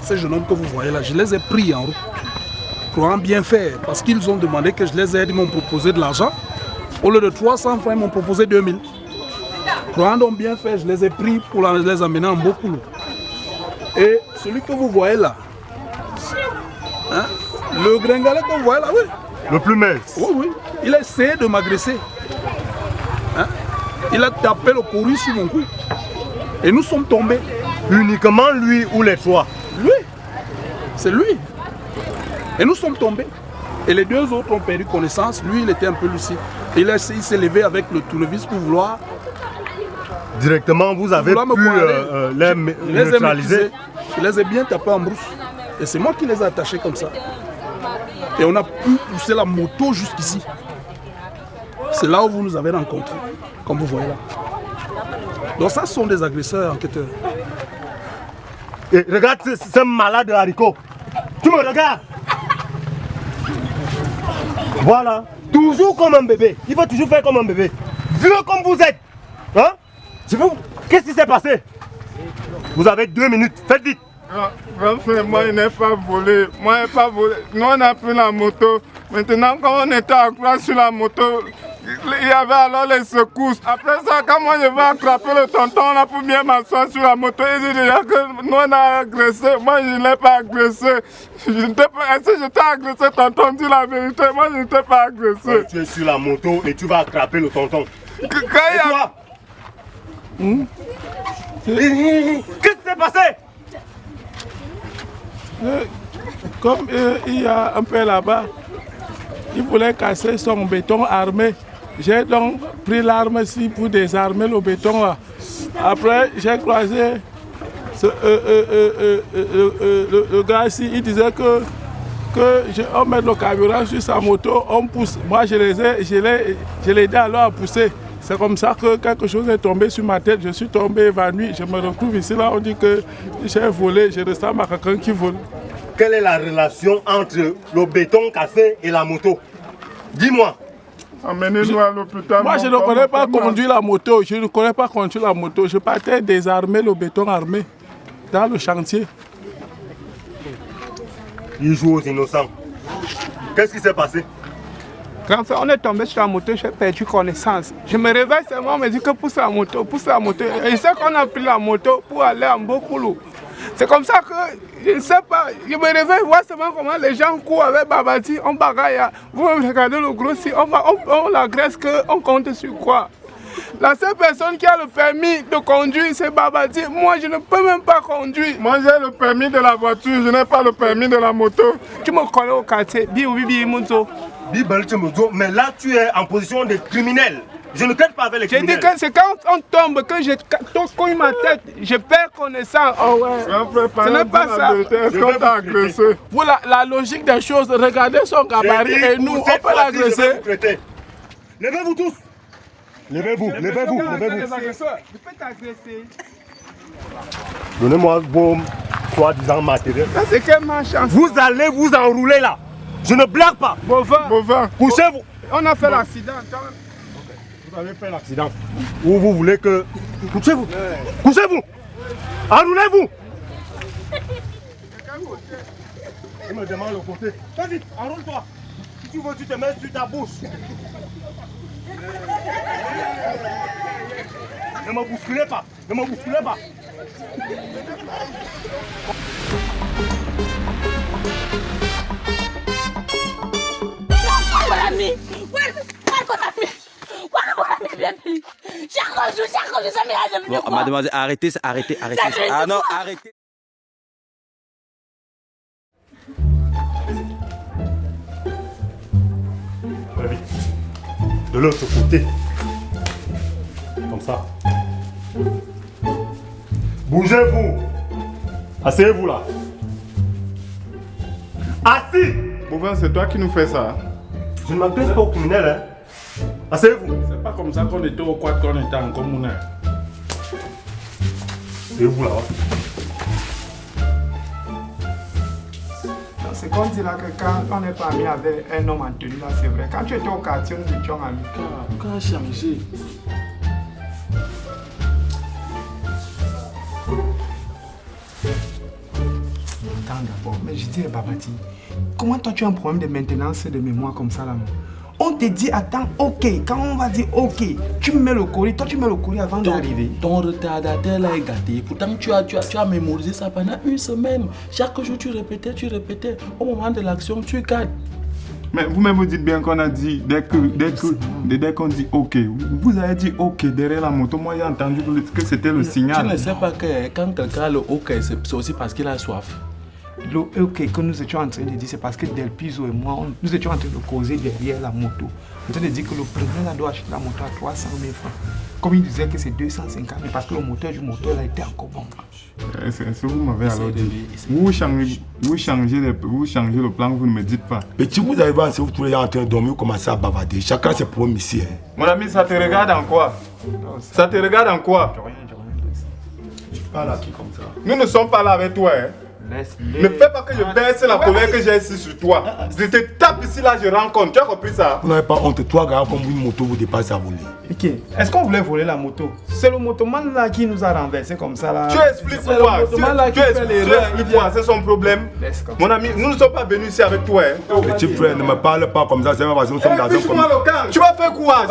ces jeunes hommes que vous voyez là, je les ai pris en route. Croyant bien faire, parce qu'ils ont demandé que je les aide, ils m'ont proposé de l'argent. Au lieu de 300 francs, ils m'ont proposé 2000. Croyant donc bien faire, je les ai pris pour les amener en Bokoulou. Et celui que vous voyez là, hein, le gringalet que vous voyez là, oui. Le plus mince. Oui, oui. Il a essayé de m'agresser. Hein? Il a tapé le courrier sur mon cou. Et nous sommes tombés. Uniquement lui ou les trois? Lui. C'est lui. Et nous sommes tombés. Et les deux autres ont perdu connaissance. Lui, il était un peu lucide. Il s'est levé avec le tournevis pour vouloir... Directement, vous avez pu les neutraliser. Je les ai bien tapés en brousse. Et c'est moi qui les ai attachés comme ça. Et on a pu pousser la moto jusqu'ici. C'est là où vous nous avez rencontrés, comme vous voyez là. Donc ça, ce sont des agresseurs enquêteurs. Et regarde ce malade de haricot. Tu me regardes. Voilà. Toujours comme un bébé. Il faut toujours faire comme un bébé. Vieux comme vous êtes. Hein? Qu'est-ce qui s'est passé? Vous avez 2 minutes. Faites vite. Moi, il n'est pas volé. Moi, il n'est pas volé. Nous, on a pris la moto. Maintenant, quand on était accroché sur la moto, il y avait alors les secousses. Après ça, quand moi, je vais attraper le tonton, on a pu bien m'asseoir sur la moto. Il dit déjà que nous, on a agressé. Moi, je ne l'ai pas agressé. Si je t'ai agressé, tonton, dis la vérité. Moi, je ne t'ai pas agressé. Tu es sur la moto et tu vas attraper le tonton. Et toi? Qu'est-ce qui s'est passé? Comme il y a un peu là-bas, il voulait casser son béton armé. J'ai donc pris l'arme ici pour désarmer le béton là. Après, j'ai croisé le gars ici, il disait on met le carburant sur sa moto, on pousse. Moi, je l'ai aidé alors à pousser. C'est comme ça que quelque chose est tombé sur ma tête. Je suis tombé évanoui. Je me retrouve ici, là, on dit que j'ai volé. Je ressemble à quelqu'un qui vole. Quelle est la relation entre le béton cassé et la moto? Dis-moi. Emmenez-nous à l'hôpital. Moi, je ne connais pas conduire la moto. Je ne connais pas conduire la moto. Je partais désarmer le béton armé dans le chantier. Il joue aux innocents. Qu'est-ce qui s'est passé? Grand frère, on est tombé sur la moto, j'ai perdu connaissance. Je me réveille seulement, on me dit que pousse la moto, pousse la moto. Et je sais qu'on a pris la moto pour aller en Bokoulou. C'est comme ça que, je ne sais pas, je me réveille, voir seulement comment les gens courent avec Babati, on bagaille. Vous-même regardez le gros, si on l'agresse, on compte sur quoi? La seule personne qui a le permis de conduire, c'est Babati. Moi, je ne peux même pas conduire. Moi, j'ai le permis de la voiture, je n'ai pas le permis de la moto. Tu me connais au quartier, mais là, tu es en position de criminel. Je ne traite pas avec les criminels. J'ai dit que c'est quand on tombe, que je cogne ma tête, je perds connaissance. Oh ouais. Ce n'est pas ça. Est-ce qu'on t'a agressé? Voilà la logique des choses. Regardez son gabarit et nous, on peut l'agresser. Levez-vous tous. Levez-vous, levez-vous, levez-vous. Je peux t'agresser. Donnez-moi vos soi-disant matériels. Ça, c'est quelle ma chance. Vous allez vous enrouler là. Je ne blague pas. Bovin. Couchez-vous. On a fait l'accident. Vous avez fait l'accident. Ou vous voulez que... Couchez-vous. Couchez-vous. Enroulez-vous. Il me demande le côté. Vas-y, vite, enroule-toi. Si tu veux, tu te mets sur ta bouche. Ne me bousculez pas. Ne me bousculez pas. Bon, mademoiselle, arrêtez, arrêtez. Ah non, arrêtez. De l'autre côté. Comme ça. Bougez-vous. Asseyez-vous là. Assis. Bovin, c'est toi qui nous fais ça. Je ne m'adresse pas aux criminels, hein. Asseyez-vous. C'est pas comme ça qu'on était au quad, qu'on était en communal. Asseyez-vous là. C'est qu'on dit là que quand on n'est pas mis avec un homme en tenue, là, c'est vrai. Quand tu étais au quartier, nous étions amis. Quand changer. Attends d'abord, mais je dis à Babati, comment toi tu as un problème de maintenance de mémoire comme ça là? On te dit attends, ok, quand on va dire ok, tu mets le colis, toi tu mets le colis avant d'arriver. Ton retardataire là est gâté. Pourtant tu as mémorisé ça pendant une semaine. Chaque jour tu répétais. Au moment de l'action, tu gardes. Mais vous-même vous dites bien qu'on a dit, dès qu'on dit ok, vous avez dit ok derrière la moto. Moi j'ai entendu que c'était le signal. Tu ne sais pas que quand quelqu'un a le ok, c'est aussi parce qu'il a soif. Le ok que nous étions en train de dire, c'est parce que Del Piso et moi, nous étions en train de causer derrière la moto. En train de dire que le premier là doit acheter la moto à 300 000 francs. Comme il disait que c'est 250 000 parce que le moteur du moteur là était encore bon. C'est vous m'avez alors dit. Vous changez le plan, vous ne me dites pas. Mais si vous arrivez à vous tous les gens en train de dormir, vous commencez à bavader. Chacun ses problèmes ici. Hein. Mon ami, ça te regarde en quoi? Ça te regarde en quoi? Tu parles à qui comme ça? Nous ne sommes pas là avec toi. Hein. Ne fais pas que je baisse la colère que j'ai ici sur toi. Je te tape ici là, je rencontre. Tu as compris ça? Vous n'avez pas honte. Toi, gars, comme une moto vous dépasse à voler. Ok, est-ce qu'on voulait voler la moto? C'est le motoman là qui nous a renversé comme ça là. Tu expliques-moi. Tu expliques-moi, c'est son problème. Mon ami, nous ne sommes pas venus ici avec toi. Hein. Petit frère, ne me parle pas comme ça. C'est parce que nous sommes dans un commun. Tu vas faire quoi?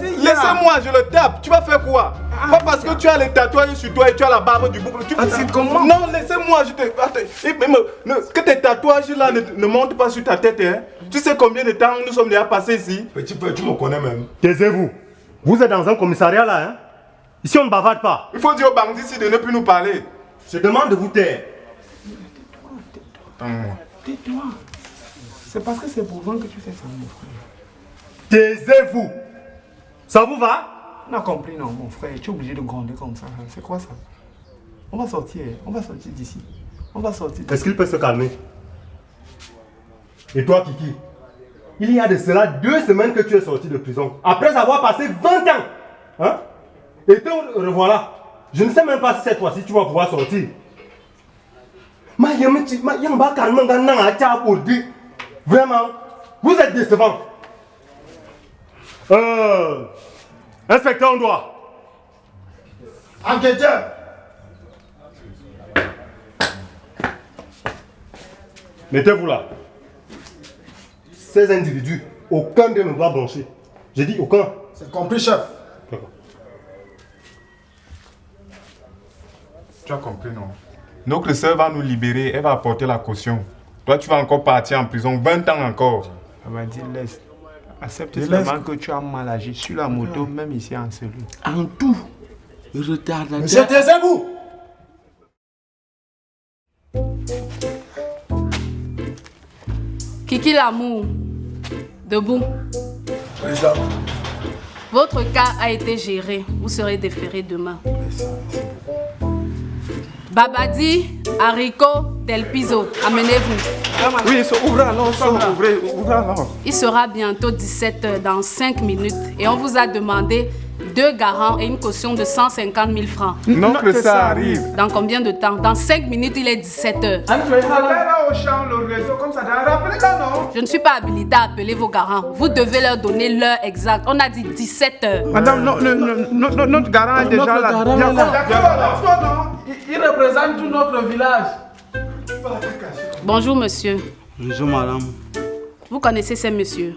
Laissez-moi, je le tape. Tu vas faire quoi? Pas parce que tu as les tatouages sur toi et tu as la barbe du boucle. Non, laissez-moi, je te... Que tes tatouages là ne montent pas sur ta tête. Hein. Tu sais combien de temps nous sommes déjà passés ici? Petit frère, tu me connais même. Taisez-vous. Vous êtes dans un commissariat là, hein? Ici on ne bavarde pas. Il faut dire aux bandits ici de ne plus nous parler. Je demande de vous taire. Tais-toi. C'est parce que c'est pour vous que tu fais ça, mon frère. Taisez-vous. Ça vous va? On a compris, non, mon frère. Tu es obligé de gronder comme ça. C'est quoi ça? On va sortir d'ici. On va sortir. Est-ce qu'il peut se calmer? Et toi, Kiki? Il y a de cela 2 semaines que tu es sorti de prison. Après avoir passé 20 ans. Hein? Et te revoilà. Je ne sais même pas si cette fois-ci tu vas pouvoir sortir. Vraiment, vous êtes décevant. Inspecteur, on doit. Enquêteur! Mettez-vous là. Ces individus, aucun d'eux ne doit blanchir. J'ai dit aucun. C'est compris, chef. Tu as compris, non? Donc le sœur va nous libérer, elle va apporter la caution. Toi, tu vas encore partir en prison, 20 ans encore. Elle m'a dit, laisse. Accepte seulement que tu as mal agi sur la moto, même ici en cellule. En tout, retardataire. Monsieur, taisez-vous! Kiki l'amour, debout. Président. Votre cas a été géré. Vous serez déféré demain. Babadi, Haricot, Del Piso, amenez-vous. Oui, ouvrez alors, ouvrez alors. Il sera bientôt 17h dans 5 minutes et on vous a demandé 2 garants et une caution de 150 000 francs. Non, que ça arrive. Dans combien de temps? Dans 5 minutes, il est 17h. Là au champ, le réseau, comme ça, rappelez-le, non? Je ne suis pas habilitée à appeler vos garants. Vous devez leur donner l'heure exacte. On a dit 17h. Madame, notre garant est déjà là. Il représente tout notre village. Bonjour, monsieur. Bonjour, madame. Vous connaissez ces messieurs?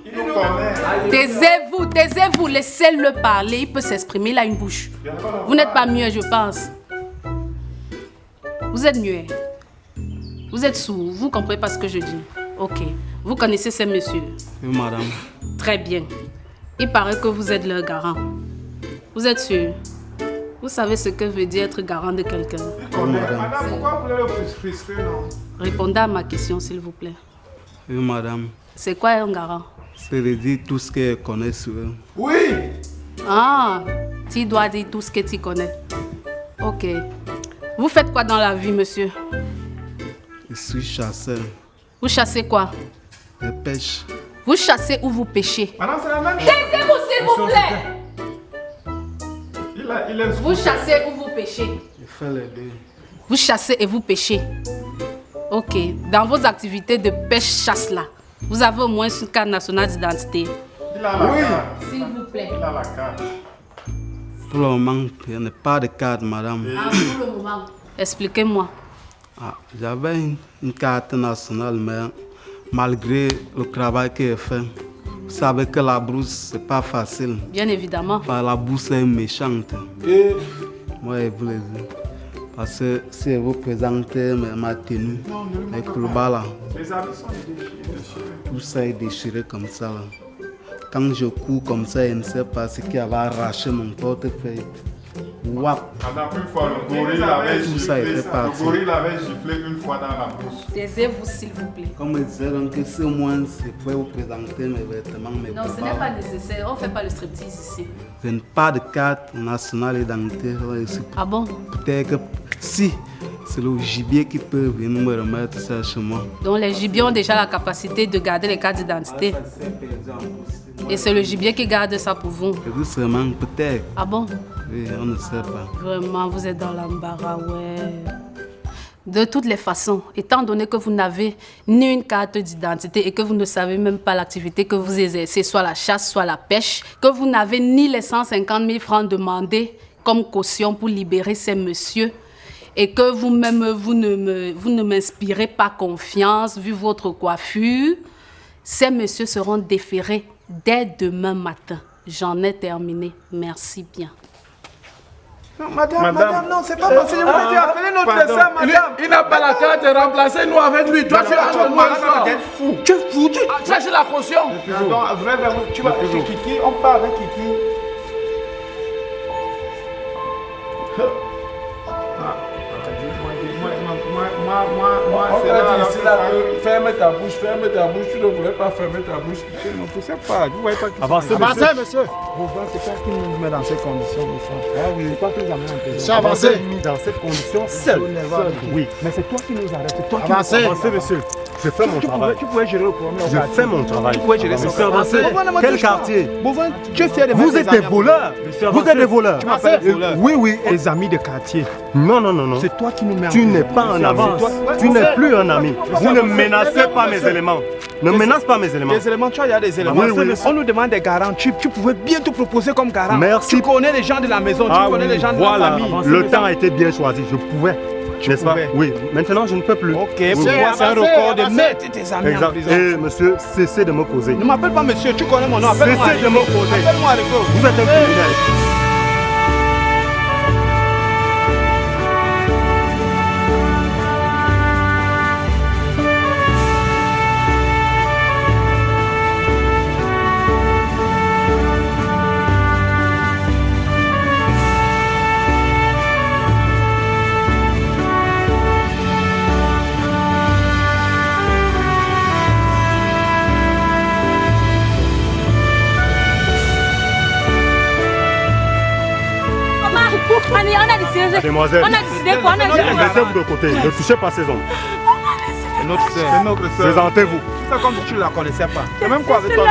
Taisez-vous, laissez-le parler. Il peut s'exprimer, il a une bouche. Vous n'êtes pas muet, je pense. Vous êtes muet. Vous êtes sourd, vous ne comprenez pas ce que je dis. Ok. Vous connaissez ces messieurs? Oui, madame. Très bien. Il paraît que vous êtes leur garant. Vous êtes sûr? Vous savez ce que veut dire être garant de quelqu'un? Madame, pourquoi vous voulez le frustrer, non? Répondez à ma question, s'il vous plaît. Oui, madame. C'est quoi un garant? C'est de dire tout ce qu'elle connaît sur eux. Oui! Ah, tu dois dire tout ce que tu connais. Ok. Vous faites quoi dans la vie, monsieur? Je suis chasseur. Vous chassez quoi? Je pêche. Vous chassez ou vous pêchez? Madame, c'est la même chose. Taisez-vous, s'il vous plaît! Vous chassez ou vous pêchez? Je fais les deux. Vous chassez et vous pêchez. Ok. Dans vos activités de pêche-chasse là, vous avez au moins une carte nationale d'identité. Oui. S'il vous plaît. Il a la carte. Pour le moment, il n'y a pas de carte, madame. Pour le moment. Expliquez-moi. J'avais une carte nationale, mais malgré le travail qui est fait, vous savez que la brousse, c'est pas facile. Bien évidemment. La brousse est méchante. Moi, je vous le dis. Parce que si vous présentez ma tenue, avec le bas là, tout ça est déchiré comme ça. Là. Quand je cours comme ça, je ne sais pas ce qui avait arraché mon portefeuille. Wap. Tout ça était parti. Le gorille l'avait giflé une fois dans la brousse. Taisez-vous s'il vous plaît. Comme je disais, donc c'est au moins, c'est pour vous présenter mes vêtements, mes Non, ce n'est pas nécessaire. On ne fait pas le striptease ici. Je n'ai pas de carte nationale d'identité ici. Ah bon? Peut-être que si, c'est le gibier qui peut venir me remettre ça chez moi. Donc les gibiers ont déjà la capacité de garder les cartes d'identité. Et c'est le gibier qui garde ça pour vous. Doucement, peut-être. Ah bon? Oui, on ne sait pas. Vraiment, vous êtes dans l'embarras, ouais. De toutes les façons, étant donné que vous n'avez ni une carte d'identité et que vous ne savez même pas l'activité que vous exercez, soit la chasse, soit la pêche, que vous n'avez ni les 150 000 francs demandés comme caution pour libérer ces messieurs, et que vous-même, vous ne m'inspirez pas confiance vu votre coiffure, ces messieurs seront déférés dès demain matin. J'en ai terminé. Merci bien. Non, madame, non, c'est pas possible. Vous pouvez appeler notre médecin, madame. Il n'a pas la carte de remplacer nous avec lui. Toi, tu es en train de fou. Tu es fou, tu cherches la caution. Tu vas chez Kiki, on part avec Kiki. Ferme ta bouche, tu ne voulais pas fermer ta bouche. Je ne sais pas, vous voyez pas qui Avancez, monsieur. C'est toi qui nous met dans ces conditions, monsieur. Ah oui, c'est toi qui nous amène en prison. C'est avancé. Mis dans cette condition seul. Oui. Mais c'est toi qui nous arrête, c'est toi qui avancez, monsieur. Je fais mon travail. Tu pouvais gérer le problème. Je fais mon travail. Tu pouvais gérer ça. Monsieur avancé. Quel quartier? Vous êtes des voleurs. Vous êtes des voleurs. Tu m'appelles voleur. Oui. Les amis de quartier. Non. C'est toi qui nous mets en Tu n'es pas un ami. Tu n'es plus un ami. Vous ne menacez pas mes éléments. Ne menace pas mes éléments. Les éléments, tu vois, il y a des éléments. Oui. On nous demande des garants. Tu pouvais bien te proposer comme garant. Merci. Tu connais les gens de la maison, tu connais les gens de la famille. Le temps a été bien choisi. Je pouvais. N'est-ce pas? Oui. Maintenant, je ne peux plus. Ok, pour moi, c'est un record de mettre tes amis en prison. Et monsieur, cessez de me causer. Ne m'appelle pas monsieur, tu connais mon nom. Cessez de me causer. Appelle-moi Rico. Vous êtes un criminel. Mademoiselle, on a décidé quoi? mettez-vous de côté, ne touchez pas ces hommes. C'est notre soeur. Présentez-vous. C'est comme si tu ne la connaissais pas. C'est même quoi avec toi?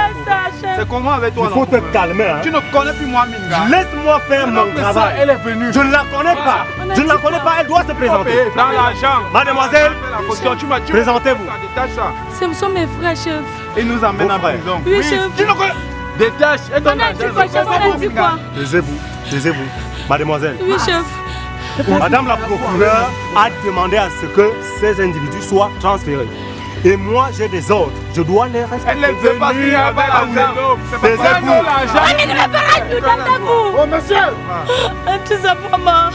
C'est comment avec toi? Il faut te calmer. Hein. Tu ne connais plus moi, Minga. Laisse-moi faire mon travail. Elle est venue. Je ne la connais pas. Je ne la connais pas, elle doit se présenter. Dans l'argent. Mademoiselle, présentez-vous. Ce sont mes frères, chef. Ils nous amènent en prison. Oui, chef. Tu ne connais. Détache. On a dit quoi, chef? On a dit quoi? Taisez-vous. Mademoiselle. Oui, chef. Madame la procureure a demandé à ce que ces individus soient transférés. Et moi, j'ai des ordres. Je dois les respecter. Elle ne veut pas venir avec l'argent. Taisez-vous. Ami, ne me fera plus, taisez-vous. Oh, monsieur. Tout ça pour moi.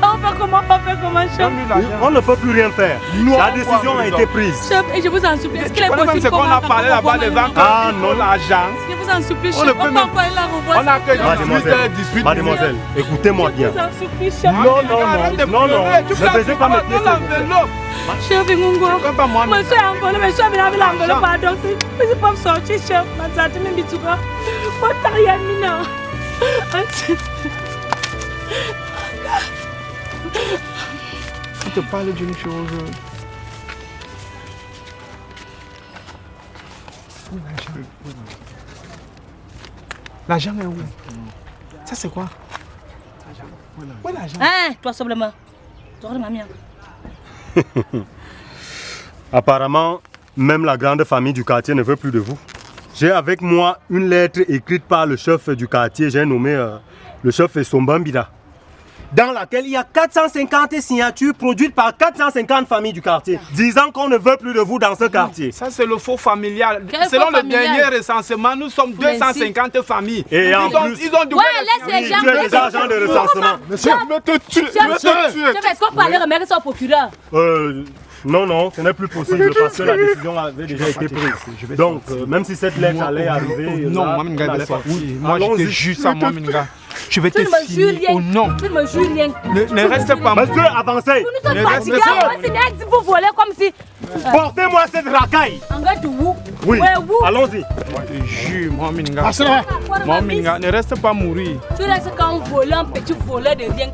On fait comment, chef? On ne peut plus rien faire. La décision a été prise. Chef, et je vous en supplie. Est-ce qu'il est possible c'est qu'on a parlé là-bas devant Ah non, l'argent. Je vous en supplie, chef. On peut encore la revoir. On a que 18h18. Mademoiselle, écoutez-moi bien. Je vous en supplie, chef. Non. Ne baisez pas mes pieds. Chef, Ngungo. Monsieur a envolé, monsieur a venu avec l'enveloppe, pardon. C'est pas sortir, chef. Matsati, même Bituka. What are you mina? Je te parle d'une chose. L'argent est où? Ça c'est quoi? Où est l'argent? Hein, toi simplement. Tu aurais ma mère. Apparemment, même la grande famille du quartier ne veut plus de vous. J'ai avec moi une lettre écrite par le chef du quartier, j'ai nommé le chef Sombambida. dans laquelle il y a 450 signatures produites par 450 familles du quartier, disant qu'on ne veut plus de vous dans ce quartier. Ça, c'est le faux familial. Quel Selon faux le familial? dernier recensement, nous sommes 250 familles. Et en plus, ils ont doublé laisse les gens. tu es des agents de recensement. Monsieur, je vais te tuer. Est-ce qu'on peut aller remettre ça au procureur? Non, ce n'est plus possible parce que la décision avait déjà été prise. Donc, même si cette lettre allait arriver... Non, moi, Minga, moi, je te jure ça, moi, Minga. Je vais te signer au nom. Tu ne me jures rien. Ne reste pas... Monsieur, avancez. Vous nous sommes fatigués, on va se vous voler comme si... Portez-moi cette racaille. En gars de vous. Oui, allons-y. Moi, je jure, moi, Minga. Moi, Minga, ne reste pas mourir. Tu restes comme volant, petit voleur de rien.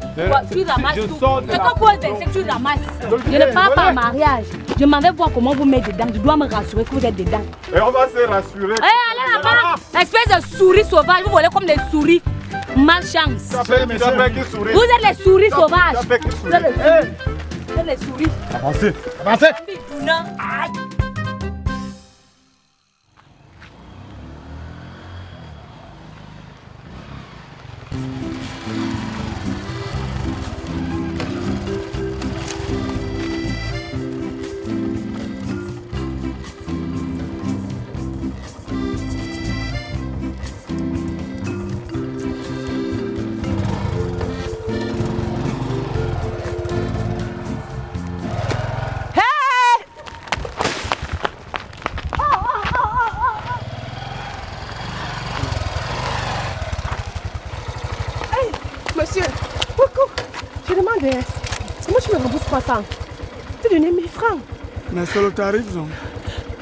Tu ramasses tout. C'est quoi pour que tu ramasses? Je ne parle pas en mariage. Je m'en vais voir comment vous mettez dedans. Je dois me rassurer que vous êtes dedans. Et on va se rassurer. Allez là-bas. Espèce de souris sauvages. Vous volez comme des souris. Malchance. Vous êtes les souris sauvages. Vous êtes les souris. Avancez. Monsieur, je demande, comment tu me rembourses 300? Tu donnes 1000 francs. Mais c'est le tarif, non?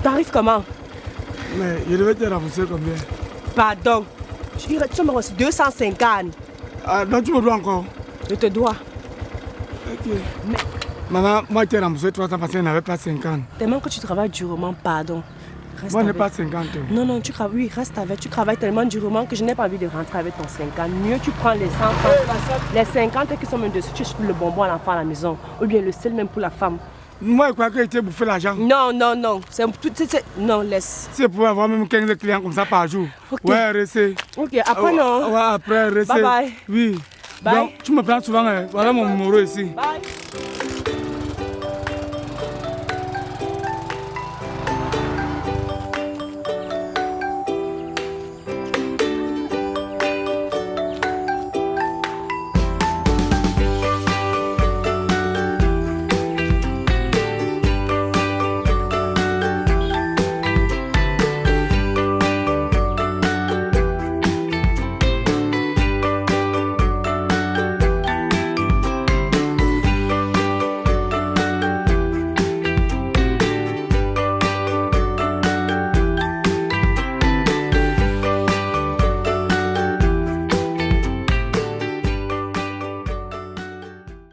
Tarif comment? Mais je devais te rembourser combien? Pardon, tu me reçois 250. Ah, donc tu me dois encore? Je te dois. Ok. Mais... Maman, moi je t'ai remboursé 300 parce qu'il n'avait pas 50. Tellement que tu travailles durement, pardon. Reste moi, je n'ai pas 50. Non, tu travailles, oui, reste avec. Tu travailles tellement durement que je n'ai pas envie de rentrer avec ton 50. Mieux, tu prends les 100 francs. Les 50 qui sont même dessus, tu jettes le bonbon à l'enfant à la maison. Ou bien le sel même pour la femme. Moi, je crois que tu as bouffé l'argent. Non. Non, laisse. C'est pour avoir même 15 clients comme ça par jour. Ok. Ouais, restez. Ok, après non. Ouais, après, restez. Bye bye. Oui. Bye. Donc, tu me prends souvent. Voilà mon numéro ici. Bye.